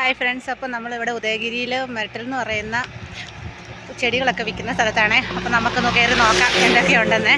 Hi friends, അപ്പോൾ നമ്മളിവിടെ ഉദയഗിരിയിൽ metal എന്ന് പറയുന്ന ചെടികളൊക്കെ വിൽക്കുന്ന സ്ഥലത്താണ്. അപ്പോൾ നമുക്കൊന്ന് കയറി നോക്കാം എന്തൊക്കെയുണ്ടെന്ന്.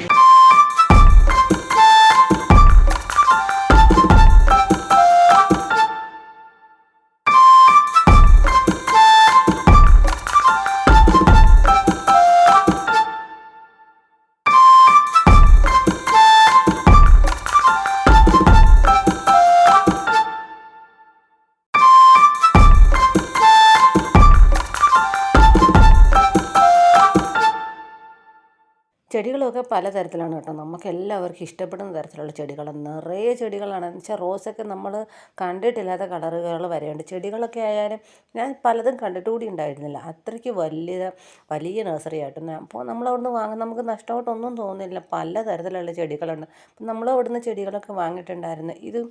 ചെടികളൊക്കെ പലതരത്തിലാണ് കേട്ടോ. നമുക്ക് എല്ലാവർക്കും ഇഷ്ടപ്പെടുന്ന തരത്തിലുള്ള ചെടികൾ നിറയെ ചെടികളാണ്. എന്ന് വെച്ചാൽ റോസൊക്കെ നമ്മൾ കണ്ടിട്ടില്ലാത്ത കളറുകൾ വരെയുണ്ട്. ചെടികളൊക്കെ ആയാലും ഞാൻ പലതും കണ്ടിട്ട് കൂടി ഉണ്ടായിരുന്നില്ല. അത്രയ്ക്ക് വലിയ നഴ്സറി ആയിട്ട് അപ്പോൾ നമ്മളവിടുന്ന് വാങ്ങും, നമുക്ക് നഷ്ടമായിട്ടൊന്നും തോന്നുന്നില്ല. പലതരത്തിലുള്ള ചെടികളുണ്ട്. അപ്പം നമ്മളവിടുന്ന് ചെടികളൊക്കെ വാങ്ങിയിട്ടുണ്ടായിരുന്നു. ഇത്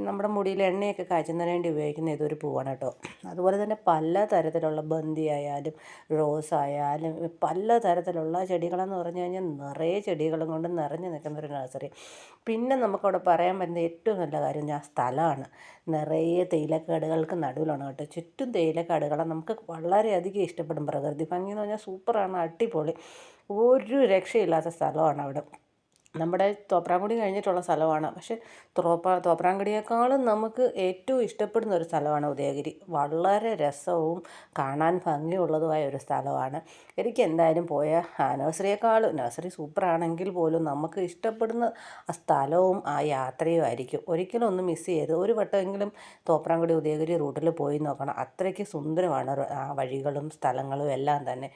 നമ്മുടെ മുടിയിൽ എണ്ണയൊക്കെ കാച്ചുന്നതിന് വേണ്ടി ഉപയോഗിക്കുന്ന ഇതൊരു പൂവാണ് കേട്ടോ. അതുപോലെ തന്നെ പല തരത്തിലുള്ള ബന്ദി ആയാലും റോസ് ആയാലും പല തരത്തിലുള്ള ചെടികളെന്ന് പറഞ്ഞു കഴിഞ്ഞാൽ നിറയെ ചെടികളും കൊണ്ട് നിറഞ്ഞു നിൽക്കുന്നൊരു നഴ്സറി. പിന്നെ നമുക്കവിടെ പറയാൻ പറ്റുന്ന ഏറ്റവും നല്ല കാര്യം ഞാൻ സ്ഥലമാണ്. നിറയെ തേയിലക്കാടുകൾക്ക് നടുവിലാണ് കേട്ടോ. ചുറ്റും തേയിലക്കാടുകളാണ്. നമുക്ക് വളരെയധികം ഇഷ്ടപ്പെടും. പ്രകൃതി ഭംഗി എന്ന് പറഞ്ഞാൽ സൂപ്പറാണ്, അടിപൊളി, ഒരു രക്ഷയില്ലാത്ത സ്ഥലമാണ് അവിടെ. നമ്മുടെ തോപ്രാംകുടി കഴിഞ്ഞിട്ടുള്ള സ്ഥലമാണ്. പക്ഷേ തോപ്രാംകുടിയേക്കാളും നമുക്ക് ഏറ്റവും ഇഷ്ടപ്പെടുന്ന ഒരു സ്ഥലമാണ് ഉദയഗിരി. വളരെ രസവും കാണാൻ ഭംഗിയുള്ളതുമായ ഒരു സ്ഥലമാണ്. എനിക്ക് എന്തായാലും പോയ നഴ്സറി സൂപ്പറാണെങ്കിൽ പോലും നമുക്ക് ഇഷ്ടപ്പെടുന്ന ആ സ്ഥലവും ആ യാത്രയും ആയിരിക്കും. ഒരിക്കലും ഒന്ന് മിസ് ചെയ്ത് ഒരു വട്ടമെങ്കിലും തോപ്രാംകുടി ഉദയഗിരി റൂട്ടിൽ പോയി നോക്കണം. അത്രയ്ക്ക് സുന്ദരമാണ് ആ വഴികളും സ്ഥലങ്ങളും എല്ലാം തന്നെ.